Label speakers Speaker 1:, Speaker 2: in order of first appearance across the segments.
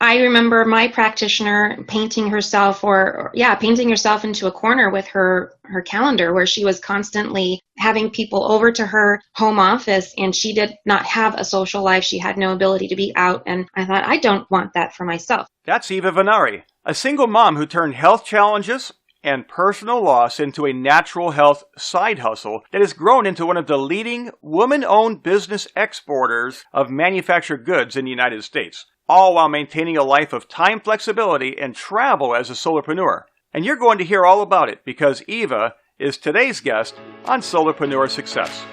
Speaker 1: I remember my practitioner painting herself painting herself into a corner with her calendar where she was constantly having people over to her home office, and she did not have a social life. She had no ability to be out. And I thought, I don't want that for myself.
Speaker 2: That's Eva Vennari, a single mom who turned health challenges and personal loss into a natural health side hustle that has grown into one of the leading woman-owned business exporters of manufactured goods in the United States, all while maintaining a life of time flexibility and travel as a solopreneur. And you're going to hear all about it because Eva is today's guest on Solopreneur Success.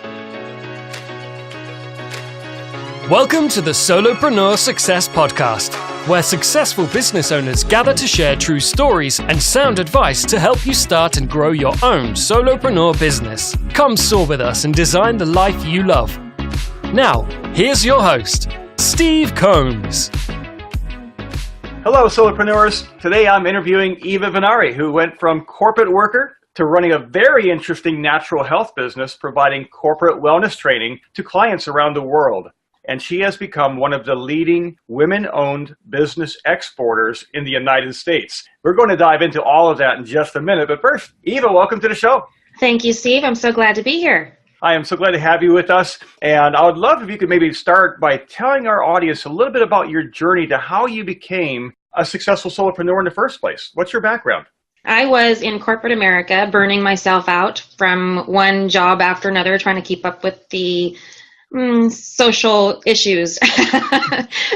Speaker 3: Welcome to the Solopreneur Success Podcast, where successful business owners gather to share true stories and sound advice to help you start and grow your own solopreneur business. Come soar with us and design the life you love. Now, here's your host, Steve Combs.
Speaker 2: Hello, solopreneurs. Today I'm interviewing Eva Vennari, who went from corporate worker to running a very interesting natural health business, providing corporate wellness training to clients around the world. And she has become one of the leading women-owned business exporters in the United States. We're going to dive into all of that in just a minute. But first, Eva, welcome to the show.
Speaker 1: Thank you, Steve. I'm so glad to be here.
Speaker 2: I am so glad to have you with us. And I would love if you could maybe start by telling our audience a little bit about your journey to how you became a successful solopreneur in the first place. What's your background?
Speaker 1: I was in corporate America, burning myself out from one job after another, trying to keep up with the social issues,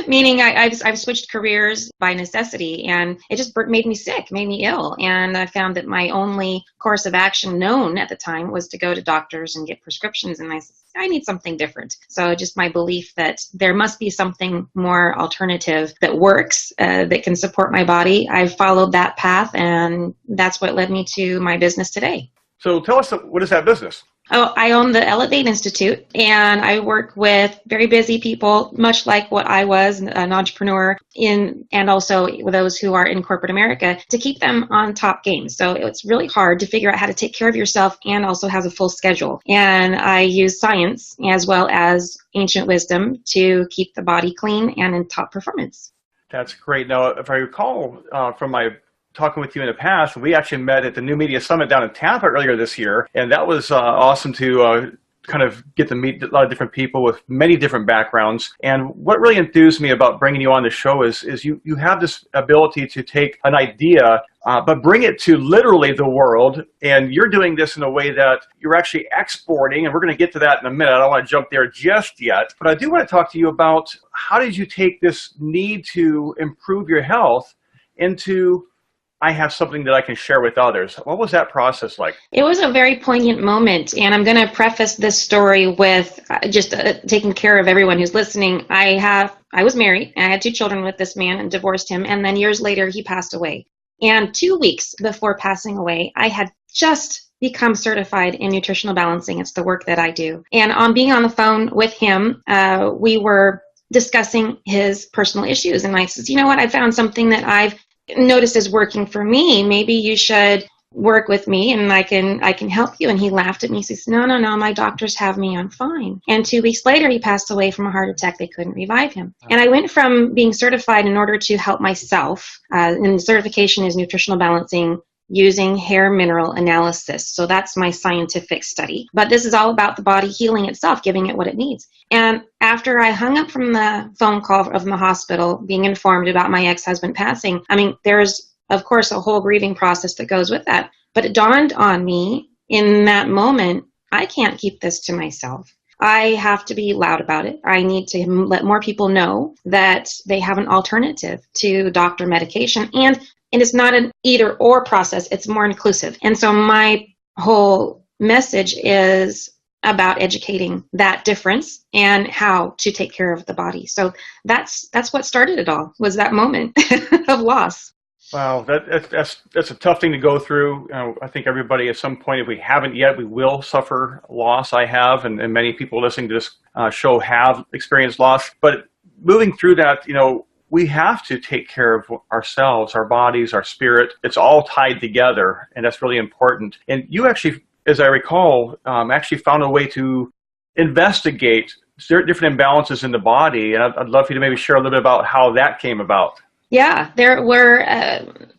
Speaker 1: meaning I've switched careers by necessity, and it just made me sick, made me ill. And I found that my only course of action known at the time was to go to doctors and get prescriptions. And I said, I need something different. So just my belief that there must be something more alternative that works, that can support my body. I've followed that path, and that's what led me to my business today.
Speaker 2: So tell us, what is that business?
Speaker 1: Oh, I own the Elevate Institute, and I work with very busy people, much like what I was, an entrepreneur and also those who are in corporate America, to keep them on top game. So it's really hard to figure out how to take care of yourself and also have a full schedule. And I use science as well as ancient wisdom to keep the body clean and in top performance.
Speaker 2: That's great. Now, if I recall from my talking with you in the past, we actually met at the New Media Summit down in Tampa earlier this year, and that was awesome to kind of get to meet a lot of different people with many different backgrounds. And what really enthused me about bringing you on the show is you have this ability to take an idea, but bring it to literally the world, and you're doing this in a way that you're actually exporting, and we're going to get to that in a minute. I don't want to jump there just yet, but I do want to talk to you about how did you take this need to improve your health into I have something that I can share with others. What was that process like?
Speaker 1: It was a very poignant moment, and I'm going to preface this story with just taking care of everyone who's listening. I was married, and I had 2 children with this man and divorced him, and then years later he passed away. And 2 weeks before passing away, I had just become certified in nutritional balancing. It's the work that I do. And on being on the phone with him, we were discussing his personal issues, and I said, you know what, I found something that I've noticed is working for me. Maybe you should work with me and I can help you. And he laughed at me. He says, no, my doctors have me. I'm fine. And 2 weeks later, he passed away from a heart attack. They couldn't revive him. And I went from being certified in order to help myself, and the certification is nutritional balancing using hair mineral analysis. So that's my scientific study. But this is all about the body healing itself, giving it what it needs. And after I hung up from the phone call of the hospital, being informed about my ex-husband passing, there's, of course, a whole grieving process that goes with that. But it dawned on me in that moment, I can't keep this to myself. I have to be loud about it. I need to let more people know that they have an alternative to doctor medication. And it's not an either or process. It's more inclusive. And so my whole message is about educating that difference and how to take care of the body. So that's what started it all, was that moment of loss.
Speaker 2: Wow, that's a tough thing to go through. I think everybody at some point, if we haven't yet, we will suffer loss. I have, and many people listening to this show have experienced loss. But moving through that, we have to take care of ourselves, our bodies, our spirit. It's all tied together, and that's really important. And you actually, as I recall, actually found a way to investigate different imbalances in the body. And I'd love for you to maybe share a little bit about how that came about.
Speaker 1: Yeah, there were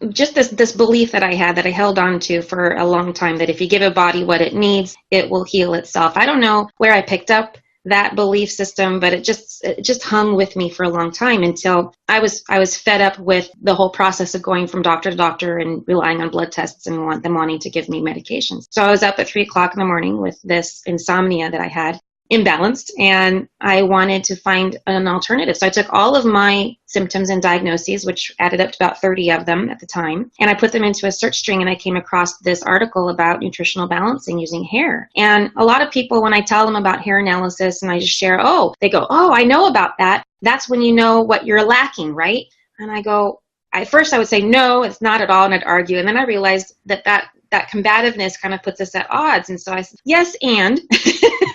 Speaker 1: just this belief that I had that I held on to for a long time, that if you give a body what it needs, it will heal itself. I don't know where I picked up that belief system, but it just hung with me for a long time until I was fed up with the whole process of going from doctor to doctor and relying on blood tests and them wanting to give me medications. So I was up at 3:00 in the morning with this insomnia that I had, imbalanced, and I wanted to find an alternative. So I took all of my symptoms and diagnoses, which added up to about 30 of them at the time, and I put them into a search string, and I came across this article about nutritional balancing using hair. And a lot of people, when I tell them about hair analysis and I just share, they go, oh, I know about that. That's when you know what you're lacking, right? And I go, at first I would say, no, it's not at all, and I'd argue. And then I realized that combativeness kind of puts us at odds. And so I said, yes, and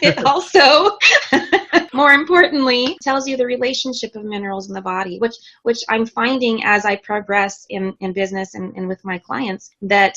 Speaker 1: it also, more importantly, tells you the relationship of minerals in the body, which I'm finding as I progress in business and with my clients, that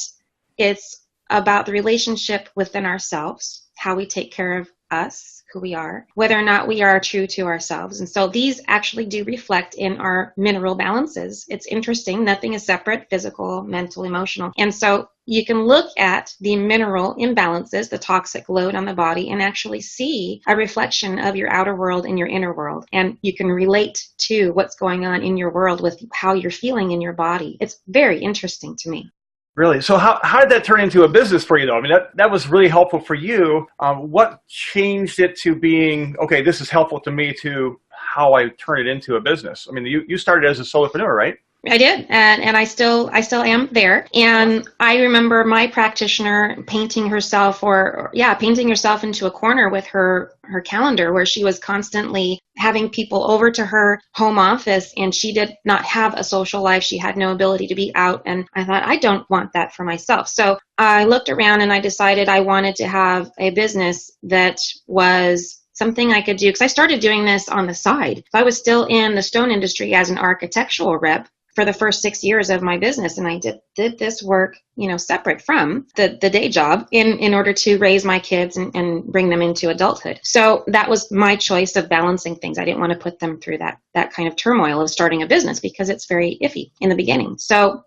Speaker 1: it's about the relationship within ourselves, how we take care of us, who we are, whether or not we are true to ourselves. And so these actually do reflect in our mineral balances. It's interesting. Nothing is separate: physical, mental, emotional. And so you can look at the mineral imbalances, the toxic load on the body, and actually see a reflection of your outer world and your inner world. And you can relate to what's going on in your world with how you're feeling in your body. It's very interesting to me.
Speaker 2: Really? So how did that turn into a business for you, though? I mean, that was really helpful for you. What changed it to being, okay, this is helpful to me, to how I turn it into a business? I mean, you started as a solopreneur, right?
Speaker 1: I did, and I still am there. And I remember my practitioner painting herself into a corner with her calendar, where she was constantly having people over to her home office, and she did not have a social life. She had no ability to be out. And I thought, I don't want that for myself. So I looked around and I decided I wanted to have a business that was something I could do, because I started doing this on the side. I was still in the stone industry as an architectural rep for the first 6 years of my business. And I did this work, separate from the day job in order to raise my kids and bring them into adulthood. So that was my choice of balancing things. I didn't want to put them through that kind of turmoil of starting a business, because it's very iffy in the beginning. So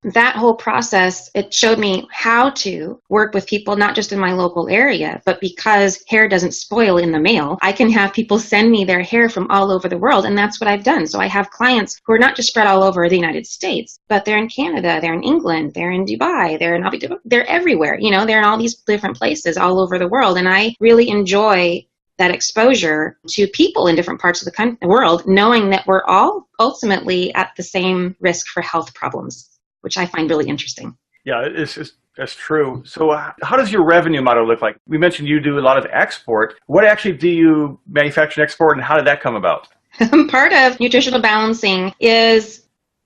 Speaker 1: that whole process, it showed me how to work with people, not just in my local area, but because hair doesn't spoil in the mail, I can have people send me their hair from all over the world. And that's what I've done. So I have clients who are not just spread all over the United States, but they're in Canada, they're in England, they're in Dubai, they're in Abu Dhabi, they're everywhere. They're in all these different places all over the world. And I really enjoy that exposure to people in different parts of the world, knowing that we're all ultimately at the same risk for health problems, which I find really interesting.
Speaker 2: Yeah, that's true. So how does your revenue model look like? We mentioned you do a lot of export. What actually do you manufacture and export, and how did that come about?
Speaker 1: Part of nutritional balancing is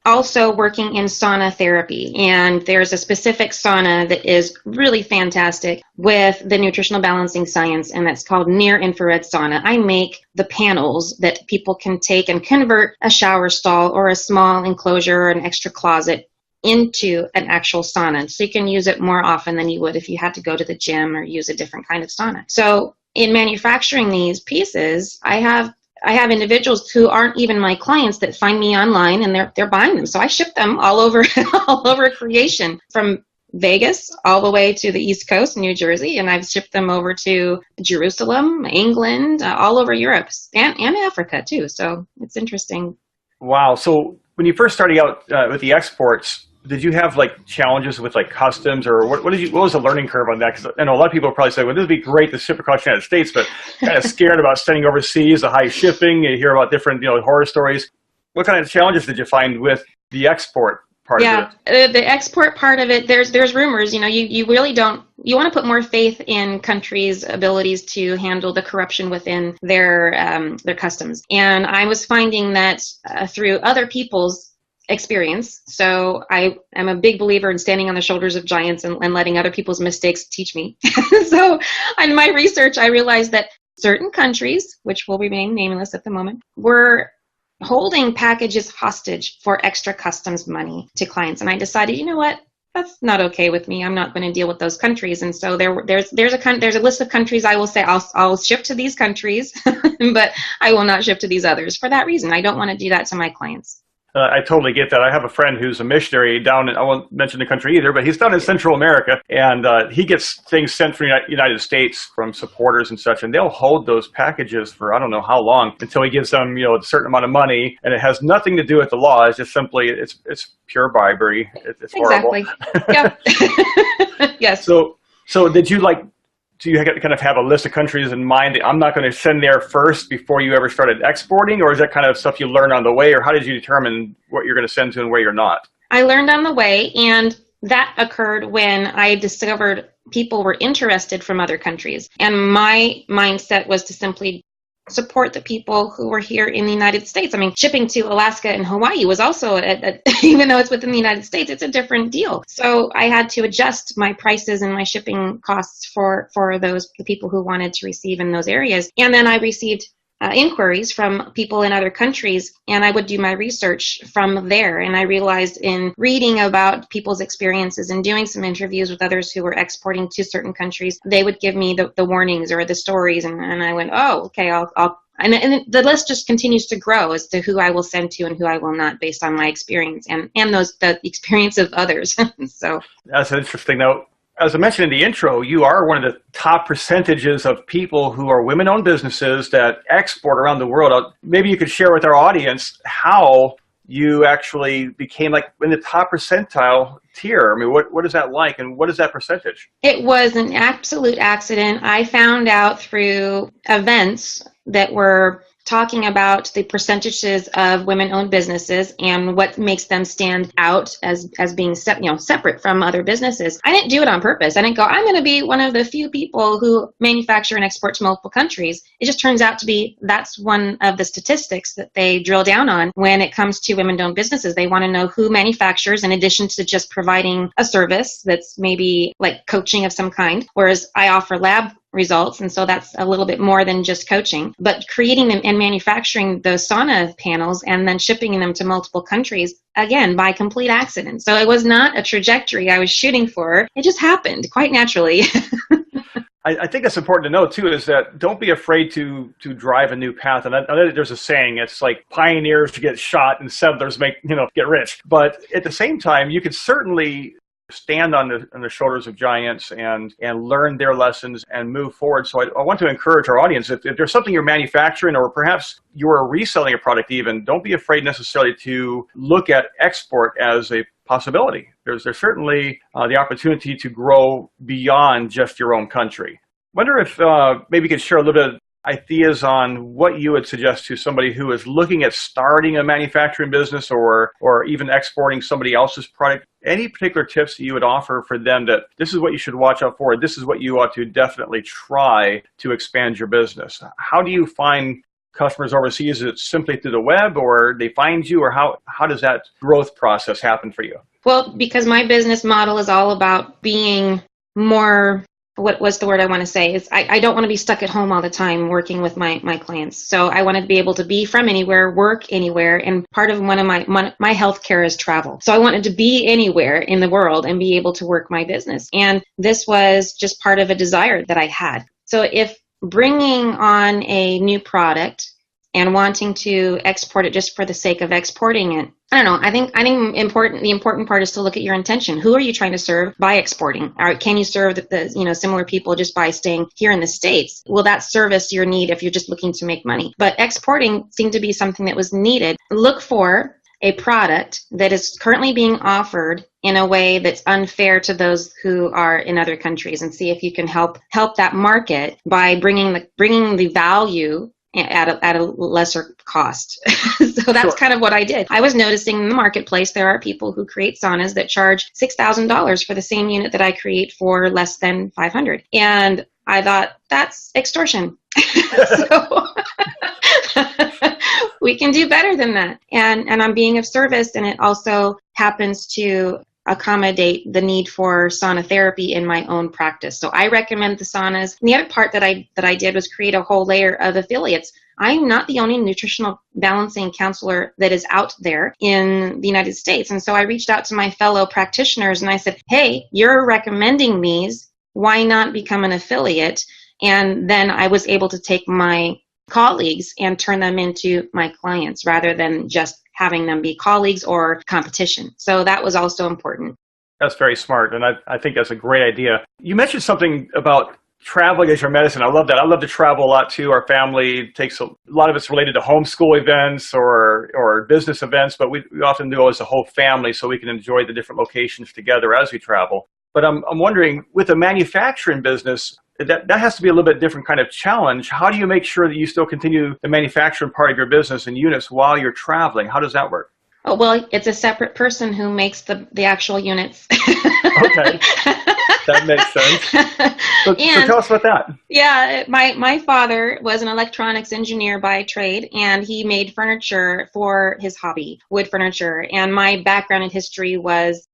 Speaker 1: also working in sauna therapy. And there's a specific sauna that is really fantastic with the nutritional balancing science, and that's called near infrared sauna. I make the panels that people can take and convert a shower stall or a small enclosure or an extra closet into an actual sauna. So you can use it more often than you would if you had to go to the gym or use a different kind of sauna. So in manufacturing these pieces, I have individuals who aren't even my clients that find me online, and they're buying them. So I ship them all over creation, from Vegas all the way to the East Coast, New Jersey, and I've shipped them over to Jerusalem, England, all over Europe, and Africa too. So it's interesting.
Speaker 2: Wow. So when you first started out with the exports, did you have challenges with customs, or what was the learning curve on that? Because I know a lot of people probably say, well, this would be great to ship across the United States, but kind of scared about sending overseas, the high shipping. You hear about different horror stories. What kind of challenges did you find with the export part of it?
Speaker 1: The export part of it, there's rumors. You really don't. You want to put more faith in countries' abilities to handle the corruption within their customs. And I was finding that through other people's experience. So I am a big believer in standing on the shoulders of giants and letting other people's mistakes teach me. So in my research, I realized that certain countries, which will remain nameless at the moment, were holding packages hostage for extra customs money to clients. And I decided, you know what? That's not okay with me. I'm not going to deal with those countries. And so there's a list of countries I will say I'll ship to these countries, but I will not ship to these others for that reason. I don't want to do that to my clients.
Speaker 2: I totally get that. I have a friend who's a missionary down in, I won't mention the country either, but he's down in Central America, and he gets things sent from the United States from supporters and such, and they'll hold those packages for I don't know how long until he gives them, a certain amount of money, and it has nothing to do with the law. It's just simply, it's pure bribery. It's
Speaker 1: exactly.
Speaker 2: horrible.
Speaker 1: Yeah. Yes.
Speaker 2: So did you do you kind of have a list of countries in mind that I'm not going to send there first before you ever started exporting, or is that kind of stuff you learn on the way, or how did you determine what you're going to send to and where you're not?
Speaker 1: I learned on the way, and that occurred when I discovered people were interested from other countries. And my mindset was to simply support the people who were here in the United States. I mean, shipping to Alaska and Hawaii was also, even though it's within the United States, it's a different deal. So I had to adjust my prices and my shipping costs for the people who wanted to receive in those areas. And then I received inquiries from people in other countries, and I would do my research from there. And I realized in reading about people's experiences and doing some interviews with others who were exporting to certain countries, they would give me the warnings or the stories, and I went, oh, okay, I'll and the list just continues to grow as to who I will send to and who I will not, based on my experience and the experience of others. So
Speaker 2: that's interesting. Now, as I mentioned in the intro, you are one of the top percentages of people who are women-owned businesses that export around the world. Maybe you could share with our audience how you actually became in the top percentile tier. I mean, what is that like, and what is that percentage?
Speaker 1: It was an absolute accident. I found out through events that were talking about the percentages of women-owned businesses and what makes them stand out as being separate from other businesses. I didn't do it on purpose. I didn't go, I'm going to be one of the few people who manufacture and export to multiple countries. It just turns out to be that's one of the statistics that they drill down on when it comes to women-owned businesses. They want to know who manufactures, in addition to just providing a service that's maybe like coaching of some kind, whereas I offer lab results, and so that's a little bit more than just coaching. But creating them and manufacturing those sauna panels and then shipping them to multiple countries, again, by complete accident. So it was not a trajectory I was shooting for. It just happened quite naturally.
Speaker 2: I think it's important to know, too, is that don't be afraid to drive a new path. And I know there's a saying, it's like pioneers get shot and settlers get rich. But at the same time, you could certainly stand on the shoulders of giants and learn their lessons and move forward. So I want to encourage our audience, if there's something you're manufacturing, or perhaps you're reselling a product even, don't be afraid necessarily to look at export as a possibility. There's certainly the opportunity to grow beyond just your own country. I wonder if maybe you could share a little bit of ideas on what you would suggest to somebody who is looking at starting a manufacturing business or even exporting somebody else's product. Any particular tips that you would offer for them that this is what you should watch out for, this is what you ought to definitely try to expand your business? How do you find customers overseas? Is it simply through the web, or they find you, or how does that growth process happen for you?
Speaker 1: Well, because my business model is all about being more, what's the word I want to say? Is I don't want to be stuck at home all the time working with my clients. So I wanted to be able to be from anywhere, work anywhere. And part of one of my healthcare is travel. So I wanted to be anywhere in the world and be able to work my business. And this was just part of a desire that I had. So if bringing on a new product and wanting to export it just for the sake of exporting it, I don't know. I think the important part is to look at your intention. Who are you trying to serve by exporting? Or can you serve the similar people just by staying here in the States? Will that service your need if you're just looking to make money? But exporting seemed to be something that was needed. Look for a product that is currently being offered in a way that's unfair to those who are in other countries, and see if you can help that market by bringing the value at a lesser cost. So that's kind of what I did. I was noticing in the marketplace there are people who create saunas that charge $6,000 for the same unit that I create for less than $500. And I thought, that's extortion. So we can do better than that. And I'm being of service, and it also happens to accommodate the need for sauna therapy in my own practice. So I recommend the saunas. And the other part that I did was create a whole layer of affiliates. I'm not the only nutritional balancing counselor that is out there in the United States. And so I reached out to my fellow practitioners and I said, hey, you're recommending these. Why not become an affiliate? And then I was able to take my colleagues and turn them into my clients rather than just having them be colleagues or competition. So that was also important.
Speaker 2: That's very smart, and I think that's a great idea. You mentioned something about traveling as your medicine. I love that. I love to travel a lot too. Our family takes a lot of it's related to homeschool events or business events, but we often do it as a whole family so we can enjoy the different locations together as we travel. But I'm wondering, with a manufacturing business, that has to be a little bit different kind of challenge. How do you make sure that you still continue the manufacturing part of your business and units while you're traveling? How does that work?
Speaker 1: Oh, well, it's a separate person who makes the actual units.
Speaker 2: Okay. That makes sense. So tell us about that.
Speaker 1: Yeah, my father was an electronics engineer by trade, and he made furniture for his hobby, wood furniture. And my background in history was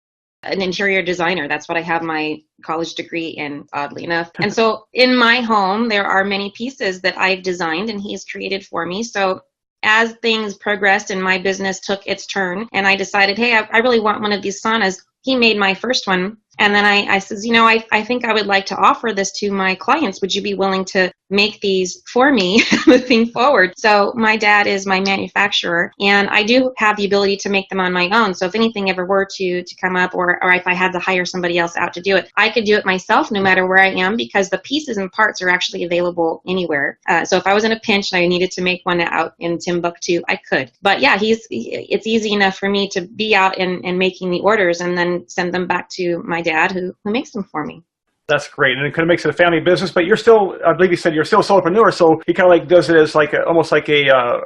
Speaker 1: an interior designer. That's what I have my college degree in, oddly enough. And so in my home, there are many pieces that I've designed and he's created for me. So as things progressed and my business took its turn and I decided, hey, I really want one of these saunas, he made my first one. And then I says, I think I would like to offer this to my clients. Would you be willing to make these for me moving forward? So my dad is my manufacturer, and I do have the ability to make them on my own. So if anything ever were to come up, or if I had to hire somebody else out to do it, I could do it myself no matter where I am, because the pieces and parts are actually available anywhere. So if I was in a pinch and I needed to make one out in Timbuktu, I could. But yeah, it's easy enough for me to be out and making the orders and then send them back to my dad who makes them for me.
Speaker 2: That's great. And it kind of makes it a family business, but you're still, I believe you said you're still a solopreneur. So he kind of like does it as like almost like a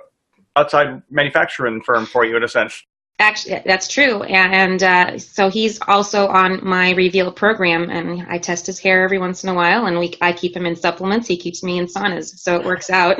Speaker 2: outside manufacturing firm for you in a sense.
Speaker 1: Actually, that's true. And so he's also on my Reveal program, and I test his hair every once in a while, and I keep him in supplements. He keeps me in saunas. So it works out.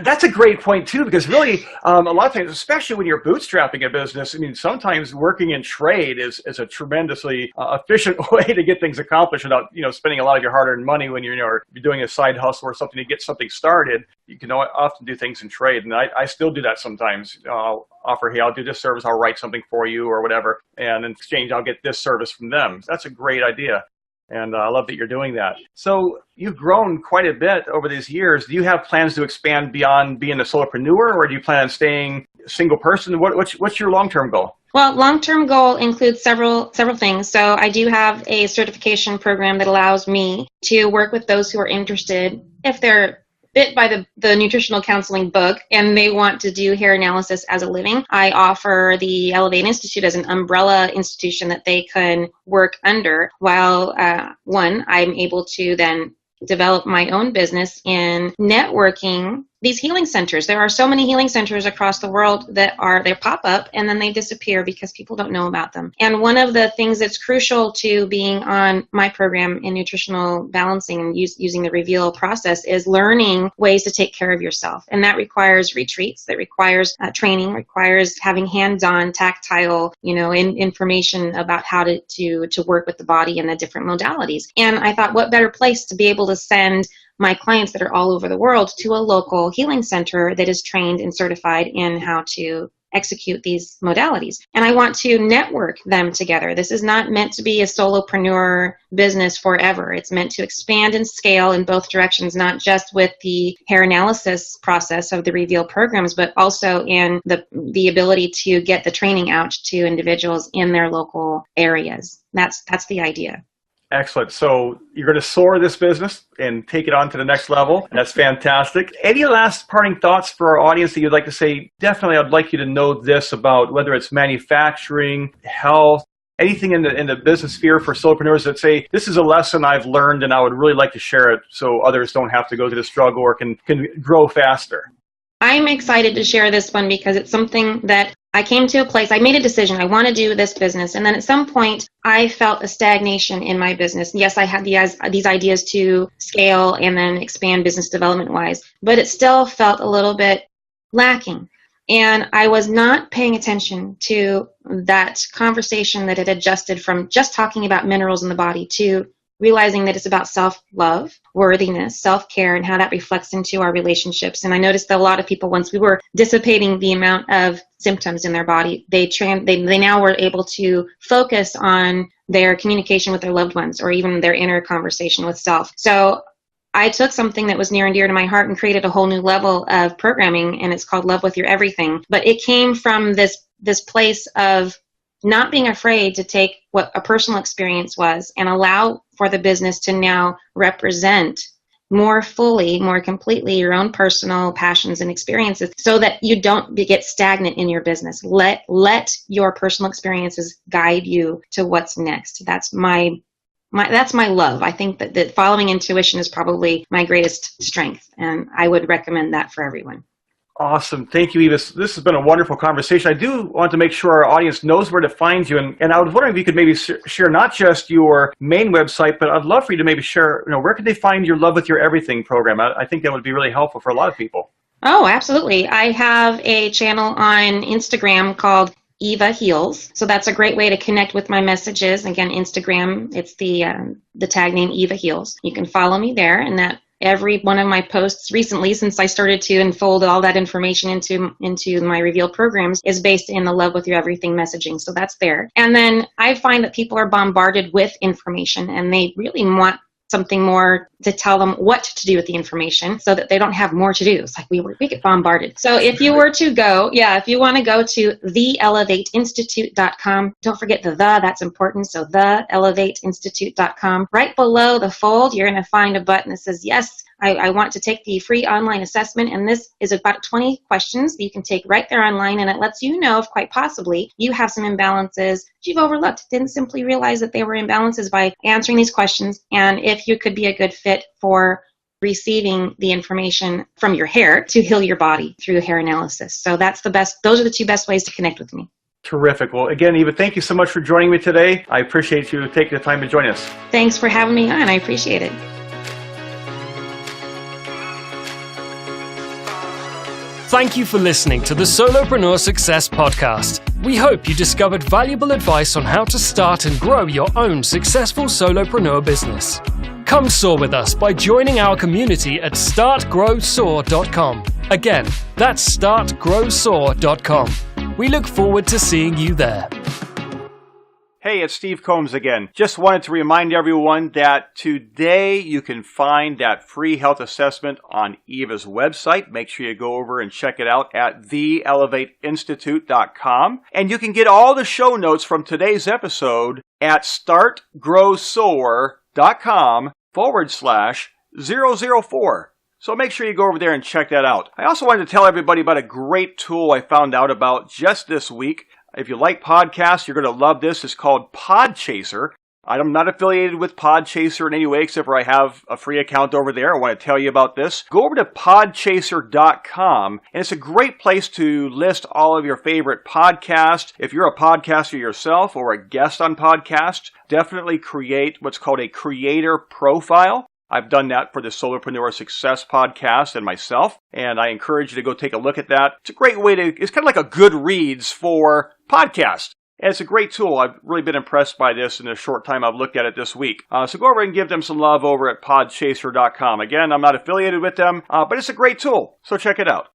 Speaker 2: That's a great point too, because really a lot of times, especially when you're bootstrapping a business, I mean, sometimes working in trade is a tremendously efficient way to get things accomplished without, spending a lot of your hard-earned money when you're doing a side hustle or something to get something started. You can often do things in trade, and I still do that sometimes. I'll offer, hey, I'll do this service, I'll write something for you or whatever, and in exchange, I'll get this service from them. That's a great idea. And I love that you're doing that. So you've grown quite a bit over these years. Do you have plans to expand beyond being a solopreneur, or do you plan on staying a single person? What's your long-term goal?
Speaker 1: Well, long-term goal includes several things. So I do have a certification program that allows me to work with those who are interested, if they're bit by the nutritional counseling bug and they want to do hair analysis as a living. I offer the Elevate Institute as an umbrella institution that they can work under, while I'm able to then develop my own business in networking these healing centers. There are so many healing centers across the world that they pop up and then they disappear because people don't know about them. And one of the things that's crucial to being on my program in nutritional balancing and using the Reveal process is learning ways to take care of yourself. And that requires retreats, that requires training, requires having hands-on, tactile, information about how to work with the body and the different modalities. And I thought, what better place to be able to send my clients that are all over the world to a local healing center that is trained and certified in how to execute these modalities. And I want to network them together. This is not meant to be a solopreneur business forever. It's meant to expand and scale in both directions, not just with the hair analysis process of the Reveal programs, but also in the ability to get the training out to individuals in their local areas. That's the idea.
Speaker 2: Excellent. So you're going to soar this business and take it on to the next level. That's fantastic. Any last parting thoughts for our audience that you'd like to say? Definitely, I'd like you to know this about whether it's manufacturing, health, anything in the business sphere for solopreneurs that say, this is a lesson I've learned and I would really like to share it so others don't have to go through the struggle or can grow faster.
Speaker 1: I'm excited to share this one because it's something that I came to a place, I made a decision, I want to do this business. And then at some point, I felt a stagnation in my business. Yes, I had these ideas to scale and then expand business development-wise, but it still felt a little bit lacking. And I was not paying attention to that conversation that had adjusted from just talking about minerals in the body to realizing that it's about self-love, worthiness, self-care, and how that reflects into our relationships. And I noticed that a lot of people, once we were dissipating the amount of symptoms in their body, they now were able to focus on their communication with their loved ones or even their inner conversation with self. So I took something that was near and dear to my heart and created a whole new level of programming, and it's called Love with Your Everything. But it came from this place of not being afraid to take what a personal experience was and allow for the business to now represent more fully, more completely your own personal passions and experiences, so that you don't get stagnant in your business. Let your personal experiences guide you to what's next. That's my love. I think that following intuition is probably my greatest strength, and I would recommend that for everyone.
Speaker 2: Awesome. Thank you, Eva. This has been a wonderful conversation. I do want to make sure our audience knows where to find you. And I was wondering if you could maybe share not just your main website, but I'd love for you to maybe share, where could they find your Love with Your Everything program? I think that would be really helpful for a lot of people.
Speaker 1: Oh, absolutely. I have a channel on Instagram called Eva Heals. So that's a great way to connect with my messages. Again, Instagram, it's the tag name Eva Heals. You can follow me there, and that every one of my posts recently, since I started to unfold all that information into my revealed programs, is based in the Love with Your Everything messaging. So that's there. And then I find that people are bombarded with information, and they really want something more to tell them what to do with the information so that they don't have more to do. It's like we get bombarded. So if you were to go, if you want to go to theelevateinstitute.com, don't forget that's important. So theelevateinstitute.com. Right below the fold, you're going to find a button that says, yes, I want to take the free online assessment, and this is about 20 questions that you can take right there online, and it lets you know if quite possibly you have some imbalances that you've overlooked, didn't simply realize that they were imbalances by answering these questions, and if you could be a good fit for receiving the information from your hair to heal your body through hair analysis. So those are the two best ways to connect with me.
Speaker 2: Terrific. Well, again, Eva, thank you so much for joining me today. I appreciate you taking the time to join us.
Speaker 1: Thanks for having me on. I appreciate it.
Speaker 3: Thank you for listening to the Solopreneur Success Podcast. We hope you discovered valuable advice on how to start and grow your own successful solopreneur business. Come soar with us by joining our community at startgrowsoar.com. Again, that's startgrowsoar.com. We look forward to seeing you there.
Speaker 2: Hey, it's Steve Combs again. Just wanted to remind everyone that today you can find that free health assessment on Eva's website. Make sure you go over and check it out at theelevateinstitute.com. And you can get all the show notes from today's episode at startgrowsoar.com/004. So make sure you go over there and check that out. I also wanted to tell everybody about a great tool I found out about just this week. If you like podcasts, you're going to love this. It's called Podchaser. I'm not affiliated with Podchaser in any way, except for I have a free account over there. I want to tell you about this. Go over to podchaser.com, and it's a great place to list all of your favorite podcasts. If you're a podcaster yourself or a guest on podcasts, definitely create what's called a creator profile. I've done that for the Solopreneur Success Podcast and myself, and I encourage you to go take a look at that. It's a great way it's kind of like a Goodreads for podcasts. And it's a great tool. I've really been impressed by this in the short time I've looked at it this week. So go over and give them some love over at podchaser.com. Again, I'm not affiliated with them, but it's a great tool, so check it out.